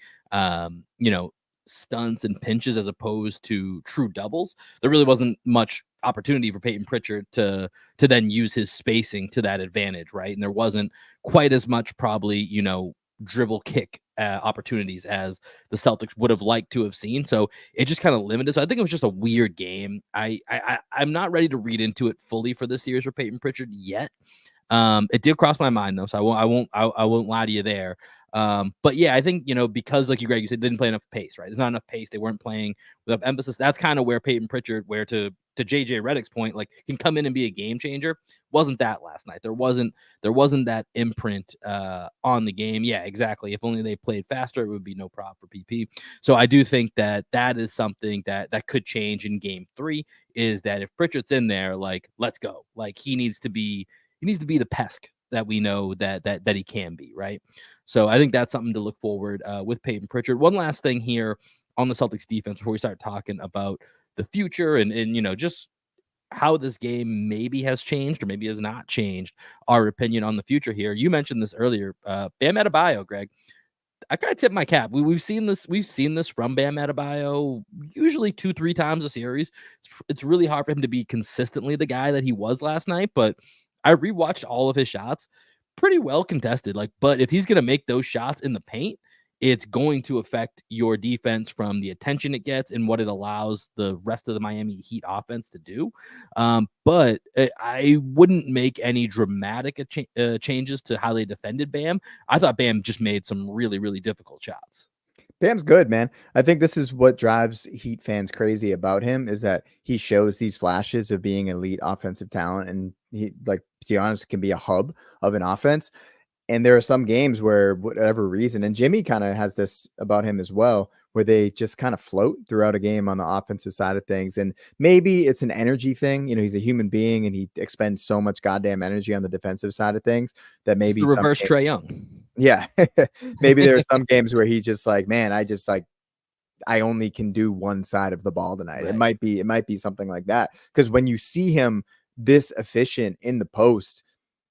you know, stunts and pinches as opposed to true doubles, there really wasn't much opportunity for Peyton Pritchard to then use his spacing to that advantage, right? And there wasn't quite as much probably, you know, dribble kick opportunities as the Celtics would have liked to have seen. So it just kind of limited. So I think it was just a weird game. I'm not ready to read into it fully for this series for Peyton Pritchard yet. It did cross my mind though, so I won't lie to you there. But yeah, I think, you know, because like Greg, you said, they didn't play enough pace, right? There's not enough pace. They weren't playing with enough emphasis. That's kind of where Peyton Pritchard, where to JJ Redick's point, like can come in and be a game changer. Wasn't that last night? There wasn't that imprint on the game. Yeah, exactly. If only they played faster, it would be no problem for PP. So I do think that is something that could change in game 3. Is that if Pritchard's in there, like let's go. Like he needs to be the pest that we know that he can be, right? So I think that's something to look forward with Peyton Pritchard. One last thing here on the Celtics defense before we start talking about the future and you know, just how this game maybe has changed or maybe has not changed our opinion on the future here. You mentioned this earlier, Bam Adebayo, Greg. I gotta tip my cap. We've seen this from Bam Adebayo usually 2-3 times a series. It's really hard for him to be consistently the guy that he was last night, but I rewatched all of his shots, pretty well contested. Like, but if he's gonna make those shots in the paint, it's going to affect your defense from the attention it gets and what it allows the rest of the Miami Heat offense to do. But I wouldn't make any dramatic changes to how they defended Bam. I thought Bam just made some really, really difficult shots. Bam's good, man. I think this is what drives Heat fans crazy about him is that he shows these flashes of being elite offensive talent. And he, like, to be honest, can be a hub of an offense. And there are some games where, whatever reason, and Jimmy kind of has this about him as well, where they just kind of float throughout a game on the offensive side of things. And maybe it's an energy thing. You know, he's a human being and he expends so much goddamn energy on the defensive side of things that maybe it's the reverse Trae Young. Yeah. Maybe there are some games where he's just like, man, I only can do one side of the ball tonight. Right. It might be something like that. Because when you see him this efficient in the post,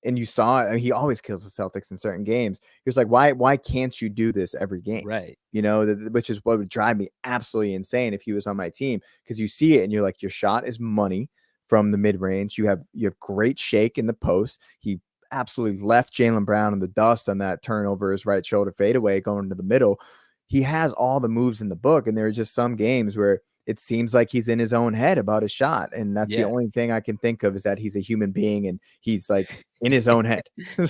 And you saw it, he always kills the Celtics in certain games. He was like, why can't you do this every game? Right. You know, which is what would drive me absolutely insane if he was on my team, because you see it and you're like, your shot is money from the mid range. You have great shake in the post. He absolutely left Jaylen Brown in the dust on that turnover, his right shoulder fadeaway going to the middle. He has all the moves in the book, and there are just some games where it seems like he's in his own head about his shot. And that's the only thing I can think of, is that he's a human being and he's like in his own head.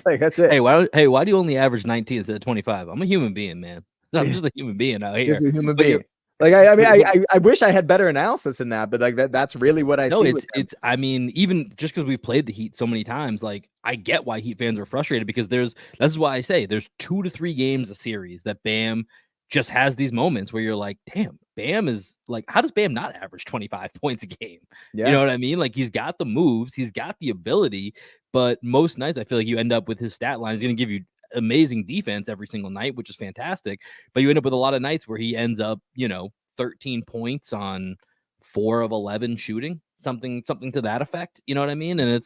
Like, that's it. Hey, why do you only average 19 instead of 25? I'm a human being, man. I'm just a human being out here. Just a human being. Like, I mean, I wish I had better analysis than that, but like that's really what I see. It's I mean, even just because we've played the Heat so many times, like, I get why Heat fans are frustrated, because that's why I say there's 2 to 3 games a series that Bam just has these moments where you're like, damn, Bam is like, how does Bam not average 25 points a game? Yeah. You know what I mean? Like, he's got the moves, he's got the ability, but most nights I feel like you end up with his stat line. He's going to give you amazing defense every single night, which is fantastic. But you end up with a lot of nights where he ends up, 13 points on 4 of 11 shooting, something to that effect. You know what I mean? And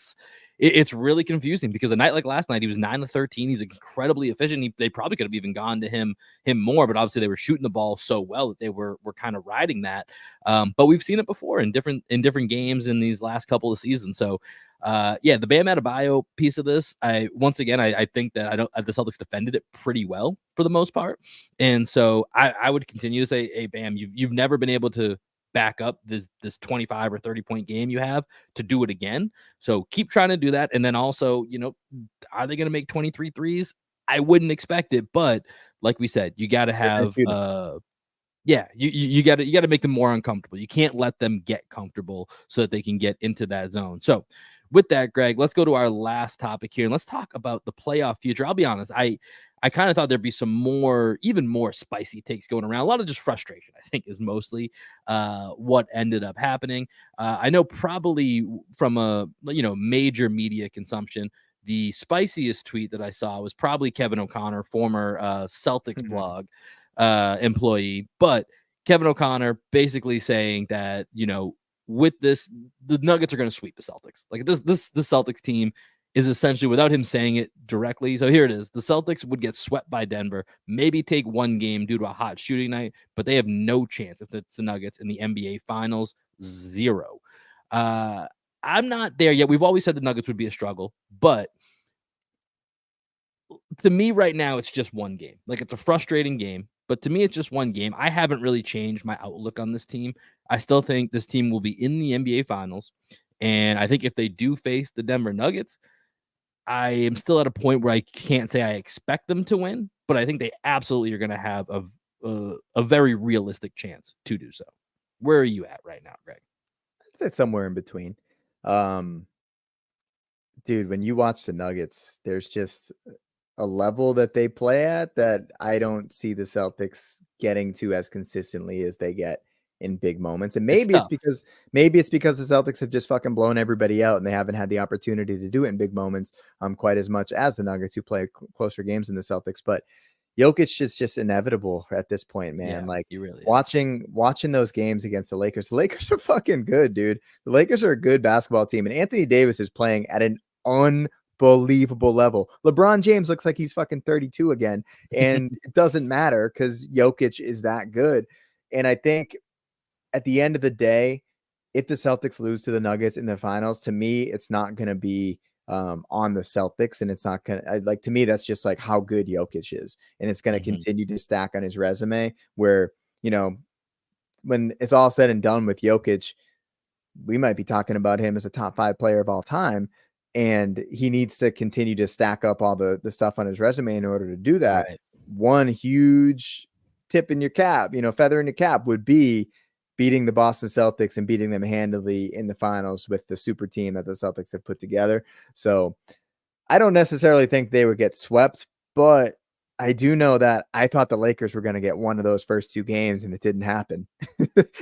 it's really confusing, because a night like last night, he was 9 of 13. He's incredibly efficient. They probably could have even gone to him more, but obviously they were shooting the ball so well that they were kind of riding that. But we've seen it before in different games in these last couple of seasons. So the Bam Adebayo piece of this, I think that the Celtics defended it pretty well for the most part. And so I would continue to say, hey, Bam, you've never been able to back up this 25 or 30 point game you have to do it again. So keep trying to do that. And then also, are they going to make 23 threes? I wouldn't expect it, but like we said, you got to have you got to make them more uncomfortable. You can't let them get comfortable so that they can get into that zone. So with that, Greg, let's go to our last topic here, and let's talk about the playoff future. I'll be honest, I kind of thought there'd be some even more spicy takes going around. A lot of just frustration, I think, is mostly what ended up happening. I know probably from a major media consumption, the spiciest tweet that I saw was probably Kevin O'Connor, former Celtics blog employee, but Kevin O'Connor basically saying that, with this, the Nuggets are going to sweep the Celtics. Like, this Celtics team is essentially, without him saying it directly. So here it is. The Celtics would get swept by Denver, maybe take one game due to a hot shooting night, but they have no chance if it's the Nuggets in the NBA Finals. 0. I'm not there yet. We've always said the Nuggets would be a struggle, but to me right now, it's just one game. Like, it's a frustrating game, but to me, it's just one game. I haven't really changed my outlook on this team. I still think this team will be in the NBA Finals. And I think if they do face the Denver Nuggets, I am still at a point where I can't say I expect them to win, but I think they absolutely are going to have a very realistic chance to do so. Where are you at right now, Greg? I'd say somewhere in between. Dude, when you watch the Nuggets, there's just a level that they play at that I don't see the Celtics getting to as consistently as they get in big moments. And maybe it's because the Celtics have just fucking blown everybody out and they haven't had the opportunity to do it in big moments quite as much as the Nuggets, who play closer games than the Celtics. But Jokic is just inevitable at this point, man. Yeah, like, he really is. watching those games against the Lakers. The Lakers are fucking good, dude. The Lakers are a good basketball team, and Anthony Davis is playing at an unbelievable level. LeBron James looks like he's fucking 32 again, and it doesn't matter because Jokic is that good. And I think at the end of the day, if the Celtics lose to the Nuggets in the finals, to me, it's not going to be on the Celtics, and it's not going to, to me, that's just like how good Jokic is. And it's going to continue to stack on his resume where, when it's all said and done with Jokic, we might be talking about him as a top 5 player of all time. And he needs to continue to stack up all the stuff on his resume in order to do that. Right. One huge tip in your cap, feather in your cap would be beating the Boston Celtics and beating them handily in the finals with the super team that the Celtics have put together. So I don't necessarily think they would get swept, but I do know that I thought the Lakers were going to get one of those first 2 games, and it didn't happen.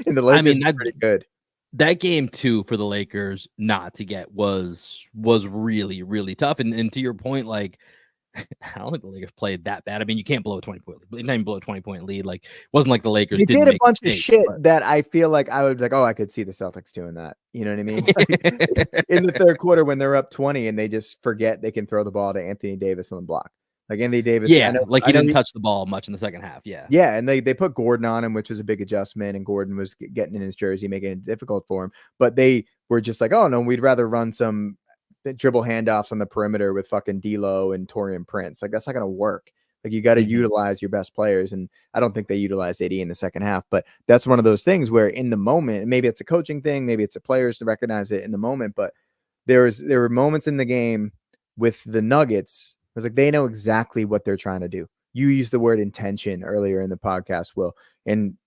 And the Lakers are pretty good. That game 2 for the Lakers not to get was really, really tough. And to your point, like, I don't think the Lakers played that bad. I mean, you can't blow a 20-point lead. You can't even blow a 20-point lead. Like, it wasn't like the Lakers They didn't did a make bunch of mistakes, shit but... that I feel like I would be like, oh, I could see the Celtics doing that. You know what I mean? Like, in the third quarter when they're up 20 and they just forget they can throw the ball to Anthony Davis on the block. Like Anthony Davis, Yeah, like he didn't touch the ball much in the second half. Yeah. Yeah, and they put Gordon on him, which was a big adjustment, and Gordon was getting in his jersey, making it difficult for him. But they were just like, oh no, we'd rather run some dribble handoffs on the perimeter with fucking D'Lo and Taurean Prince. Like that's not gonna work. Like you got to utilize your best players, and I don't think they utilized AD in the second half. But that's one of those things where in the moment, maybe it's a coaching thing, maybe it's a players to recognize it in the moment. But there were moments in the game with the Nuggets. It was like they know exactly what they're trying to do. You used the word intention earlier in the podcast, Will, and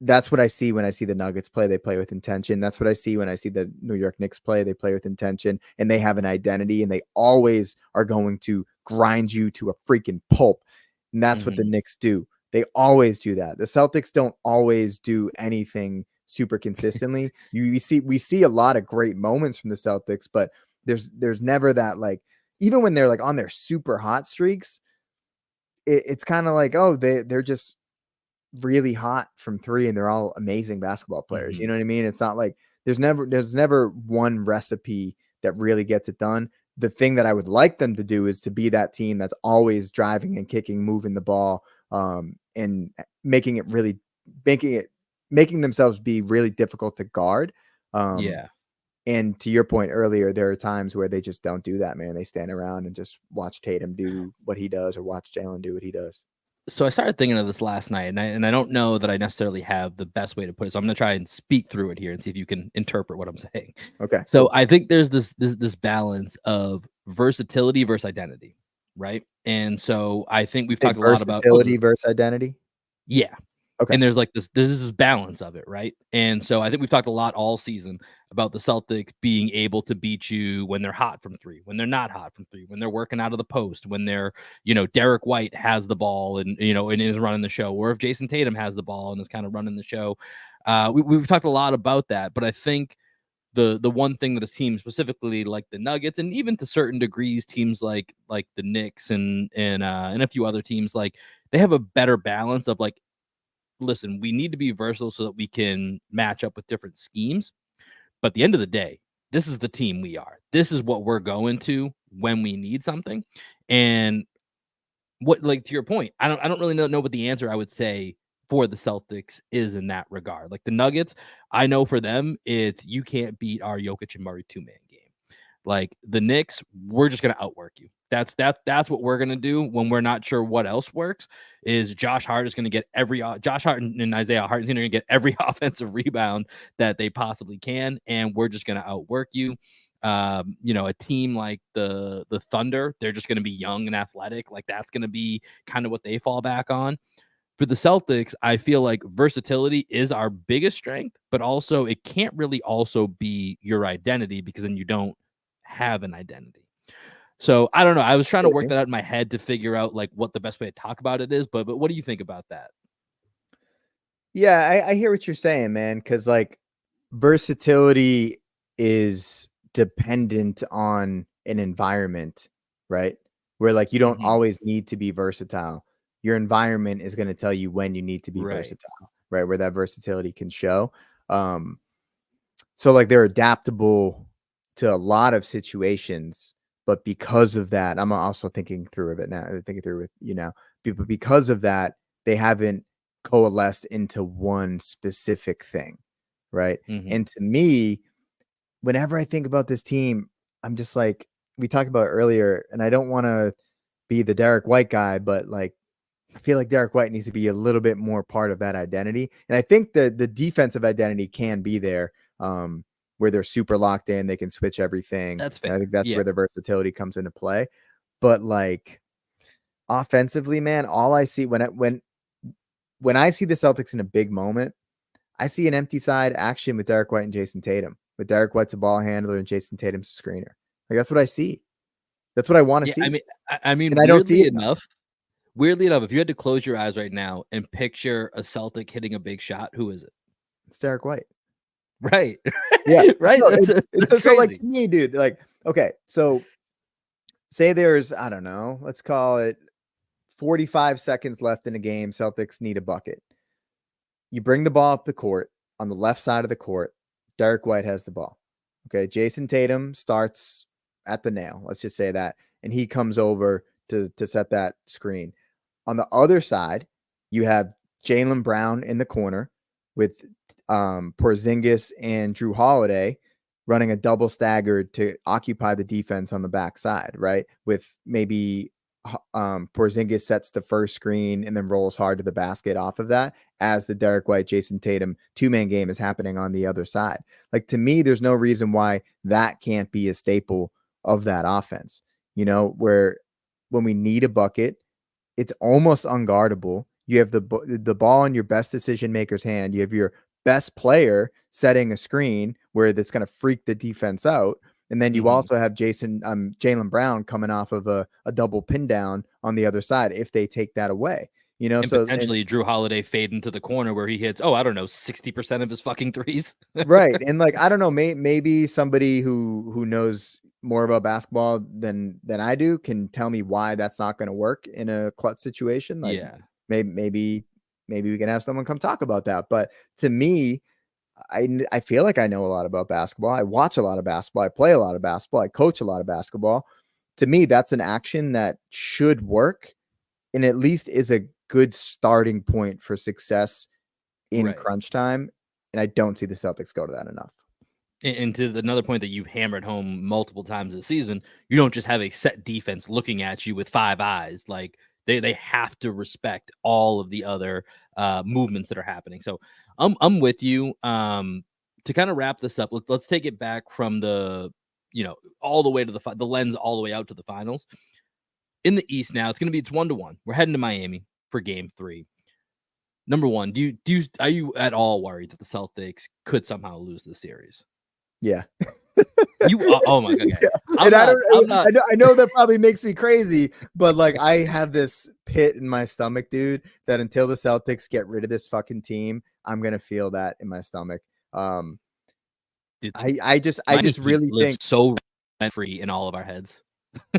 that's what I see when I see the Nuggets play. They play with intention. That's what I see when I see the New York Knicks play. They play with intention, and they have an identity, and they always are going to grind you to a freaking pulp. And that's what the Knicks do. They always do that. The Celtics don't always do anything super consistently. We see a lot of great moments from the Celtics, but there's never that, like, even when they're like on their super hot streaks, it's kind of like, oh, they're just really hot from three and they're all amazing basketball players. You know what I mean? It's not like there's never one recipe that really gets it done. The thing that I would like them to do is to be that team that's always driving and kicking, moving the ball, and making themselves be really difficult to guard. Yeah. And to your point earlier, there are times where they just don't do that, man. They stand around and just watch Tatum do what he does or watch Jalen do what he does. So I started thinking of this last night, and I don't know that I necessarily have the best way to put it. So I'm going to try and speak through it here and see if you can interpret what I'm saying. Okay. So I think there's this balance of versatility versus identity, right? And so I think we've talked a lot about versatility versus identity. Yeah. Okay. And there's this balance of it, right? And so I think we've talked a lot all season about the Celtics being able to beat you when they're hot from three, when they're not hot from three, when they're working out of the post, when they're, Derek White has the ball and is running the show, or if Jason Tatum has the ball and is kind of running the show. We've talked a lot about that, but I think the one thing that a team specifically like the Nuggets, and even to certain degrees teams like the Knicks and a few other teams, like they have a better balance of like, listen, we need to be versatile so that we can match up with different schemes. But at the end of the day, this is the team we are. This is what we're going to when we need something. And what, like, to your point, I don't really know what the answer I would say for the Celtics is in that regard. Like the Nuggets, I know for them, it's you can't beat our Jokic and Murray 2-man game. Like the Knicks, we're just going to outwork you. That's what we're going to do when we're not sure what else works. Is Josh Hart is going to get Josh Hart and Isaiah Hartenstein are going to get every offensive rebound that they possibly can, and we're just going to outwork you. A team like the Thunder, they're just going to be young and athletic. Like that's going to be kind of what they fall back on. For the Celtics, I feel like versatility is our biggest strength, but also it can't really also be your identity because then you don't have an identity. So I don't know. I was trying to work that out in my head to figure out like what the best way to talk about it is, but what do you think about that? Yeah, I hear what you're saying, man. Because like versatility is dependent on an environment, right? Where like you don't always need to be versatile. Your environment is going to tell you when you need to be versatile, right? Where that versatility can show. So like they're adaptable to a lot of situations, but because of that, I'm also thinking through it now, but because of that, they haven't coalesced into one specific thing, right? And to me, whenever I think about this team, I'm just like, we talked about earlier, and I don't want to be the Derek White guy, but like, I feel like Derek White needs to be a little bit more part of that identity. And I think the defensive identity can be there, where they're super locked in, they can switch everything. That's fair. And I think that's where the versatility comes into play. But like offensively, man, all I see when I see the Celtics in a big moment, I see an empty side action with Derek White and Jason Tatum. With Derek White's a ball handler and Jason Tatum's a screener. Like that's what I see. That's what I want to see. I mean, and I don't see it enough. Weirdly enough, if you had to close your eyes right now and picture a Celtic hitting a big shot, who is it? It's Derek White. Right. Yeah. Right. No, that's so crazy. like to me, dude, like, okay. So say there's, I don't know, let's call it 45 seconds left in a game. Celtics need a bucket. You bring the ball up the court on the left side of the court. Derek White has the ball. Okay. Jason Tatum starts at the nail. Let's just say that. And he comes over to set that screen. On the other side, you have Jaylen Brown in the corner with Porzingis and Drew Holiday running a double staggered to occupy the defense on the backside, right? With maybe Porzingis sets the first screen and then rolls hard to the basket off of that as the Derek White, Jason Tatum two-man game is happening on the other side. Like, to me, there's no reason why that can't be a staple of that offense, where when we need a bucket, it's almost unguardable. You have the ball in your best decision maker's hand. You have your best player setting a screen where that's going to freak the defense out. And then you also have Jaylen Brown coming off of a double pin down on the other side if they take that away. And potentially Drew Holiday fade into the corner where he hits, 60% of his fucking threes. Right. And I don't know, maybe somebody who knows more about basketball than I do can tell me why that's not going to work in a clutch situation. Maybe we can have someone come talk about that. But to me, I feel like I know a lot about basketball. I watch a lot of basketball. I play a lot of basketball. I coach a lot of basketball. To me, that's an action that should work and at least is a good starting point for success in crunch time. And I don't see the Celtics go to that enough. And to another point that you've hammered home multiple times this season, you don't just have a set defense looking at you with five eyes. Like, they have to respect all of the other movements that are happening. So I'm with you. To kind of wrap this up, let's take it back from the, all the way to the lens, all the way out to the finals. In the East now, it's 1-1. We're heading to Miami for Game 3. Number one, are you at all worried that the Celtics could somehow lose the series? Yeah. Oh my god! Yeah. I know that probably makes me crazy, but I have this pit in my stomach, dude, that until the Celtics get rid of this fucking team, I'm gonna feel that in my stomach. I just really think so free in all of our heads.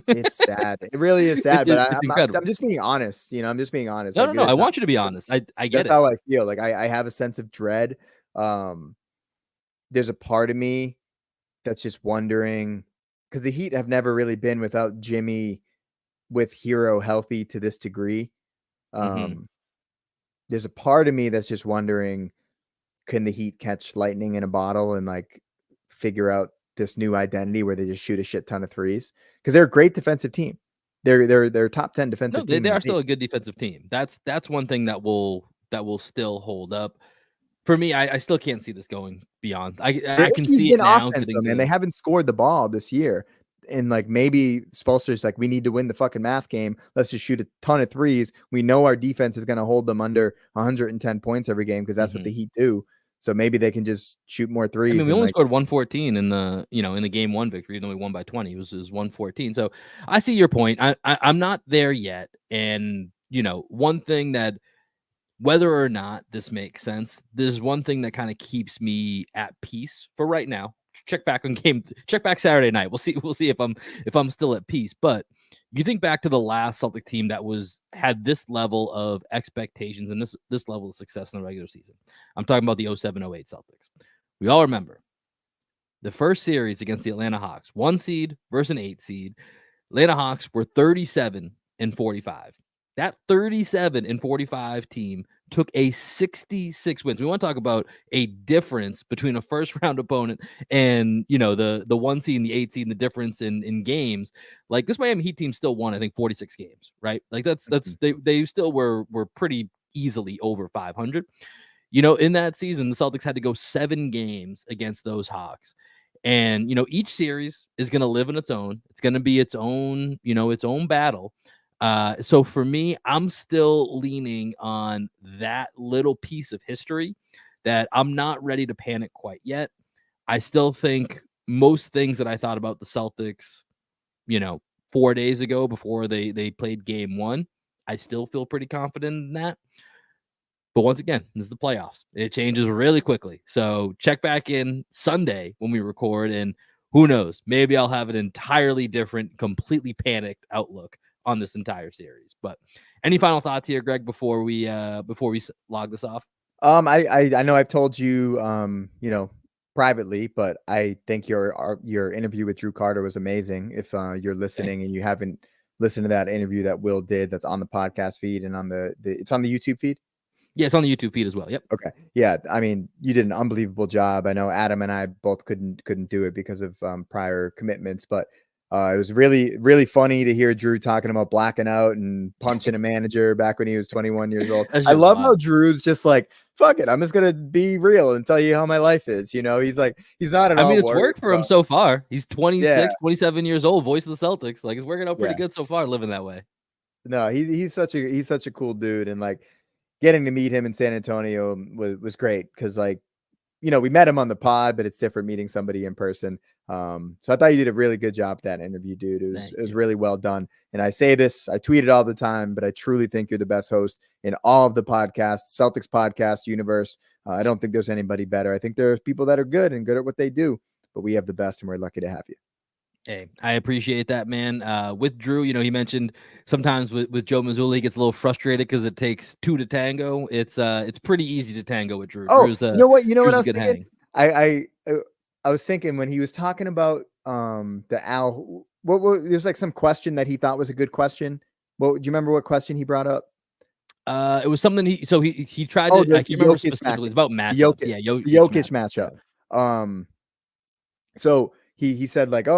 It's sad. It really is sad, but I'm just being honest. I'm just being honest. No. I want you to be honest. I get that's how I feel. I have a sense of dread. There's a part of me that's just wondering, because the Heat have never really been without Jimmy with Hero healthy to this degree. There's a part of me that's just wondering, can the Heat catch lightning in a bottle and figure out this new identity where they just shoot a shit ton of threes? Because they're a great defensive team. They're top 10 defensive team. They are still a good defensive team. That's one thing that will still hold up. For me, I still can't see this going beyond. I can see it now. And they haven't scored the ball this year. And maybe Spoelstra's we need to win the fucking math game. Let's just shoot a ton of threes. We know our defense is going to hold them under 110 points every game because that's what the Heat do. So maybe they can just shoot more threes. We only scored 114 in the game one victory, even though we won by 20. It was 114. So I see your point. I'm not there yet. And one thing that, whether or not this makes sense, there's one thing that kind of keeps me at peace for right now. Check back Saturday night. We'll see if I'm still at peace. But you think back to the last Celtic team that had this level of expectations and this level of success in the regular season. I'm talking about the 07-08 Celtics. We all remember the first series against the Atlanta Hawks, 1 seed versus an 8 seed. Atlanta Hawks were 37-45. That 37-45 team took a 66 wins. We want to talk about a difference between a first round opponent and the 1 seed and the 8 seed, and the difference in games. This Miami Heat team still won, I think, 46 games, right? They still were pretty easily over 500. In that season, the Celtics had to go 7 games against those Hawks. And each series is going to live in its own. It's going to be its own battle. So for me, I'm still leaning on that little piece of history that I'm not ready to panic quite yet. I still think most things that I thought about the Celtics, 4 days ago before they played game 1, I still feel pretty confident in that. But once again, this is the playoffs. It changes really quickly. So check back in Sunday when we record, and who knows? Maybe I'll have an entirely different, completely panicked outlook on this entire series. But any final thoughts here, Greg, before we log this off? I know I've told you, privately, but I think your interview with Drew Carter was amazing. If you're listening and you haven't listened to that interview that Will did, that's on the podcast feed and on it's on the YouTube feed. Yeah, it's on the YouTube feed as well. Yep. Okay. Yeah. I mean, you did an unbelievable job. I know Adam and I both couldn't do it because of prior commitments, but it was really, really funny to hear Drew talking about blacking out and punching a manager back when he was 21 years old. I love how Drew's just like, fuck it, I'm just gonna be real and tell you how my life is. He's like, he's not at all. I mean, it's worked for him so far. He's 26, 27 years old, voice of the Celtics. Like, it's working out pretty good so far, living that way. No, he's such a cool dude, and like getting to meet him in San Antonio was great because we met him on the pod, but it's different meeting somebody in person. So I thought you did a really good job with that interview, dude. It was really well done. And I say this, I tweet it all the time, but I truly think you're the best host in all of the podcasts, Celtics podcast universe. I don't think there's anybody better. I think there are people that are good at what they do, but we have the best, and we're lucky to have you. Hey, I appreciate that, man. With Drew, he mentioned sometimes with Joe Mazzulla, he gets a little frustrated because it takes two to tango. It's pretty easy to tango with Drew. Oh, Drew's, you know what I was thinking? I was thinking when he was talking about the Al, there's like some question that he thought was a good question. Well, do you remember what question he brought up? It was something he tried to. I can't remember specifically. It's about matchups. Jokic matchup. So he said like,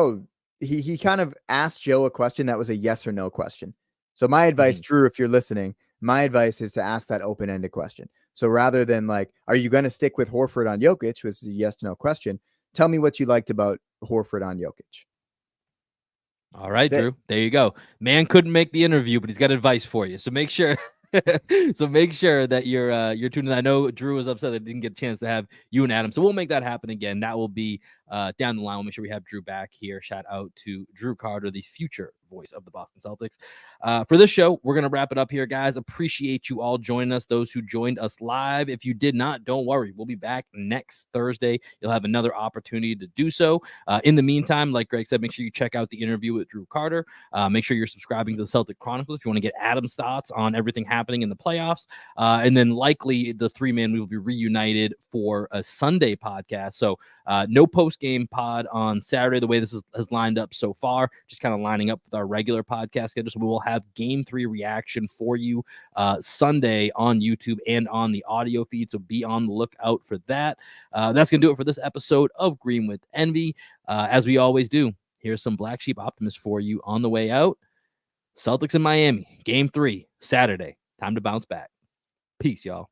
he kind of asked Joe a question that was a yes or no question. So my advice, Drew, if you're listening, my advice is to ask that open-ended question. So rather than like, are you going to stick with Horford on Jokic, which is a yes or no question, tell me what you liked about Horford on Jokic. All right, Drew. There you go. Man couldn't make the interview, but he's got advice for you. So make sure that you're tuned in. I know Drew was upset that didn't get a chance to have you and Adam. So we'll make that happen again. That will be down the line. We'll make sure we have Drew back here. Shout out to Drew Carter, the future voice of the Boston Celtics. For this show, we're going to wrap it up here, guys. Appreciate you all joining us. Those who joined us live. If you did not, don't worry. We'll be back next Thursday. You'll have another opportunity to do so. In the meantime, like Greg said, make sure you check out the interview with Drew Carter. Make sure you're subscribing to the Celtic Chronicles if you want to get Adam's thoughts on everything happening in the playoffs. And then likely the three-man we will be reunited for a Sunday podcast. So no post-game pod on Saturday, the way this has lined up so far, just kind of lining up with our regular podcast schedule. So we will have Game 3 reaction for you Sunday on YouTube and on the audio feed. So be on the lookout for that. That's going to do it for this episode of Green with Envy. As we always do, here's some Black Sheep Optimist for you on the way out. Celtics in Miami, Game 3, Saturday. Time to bounce back. Peace, y'all.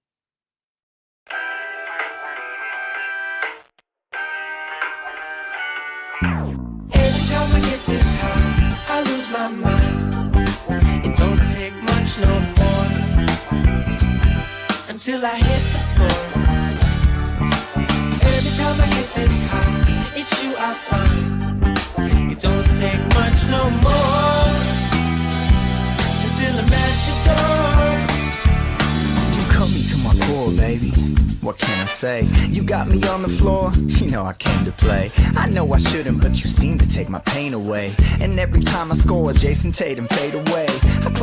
Every time I get this high, I lose my mind. It don't take much no more until I hit the floor. Every time I get this high, it's you I find. It don't take much no more until I'm at your door. You cut me to my core, baby. What can I say? You got me on the floor, you know I came to play. I know I shouldn't, but you seem to take my pain away. And every time I score, Jason Tatum fade away.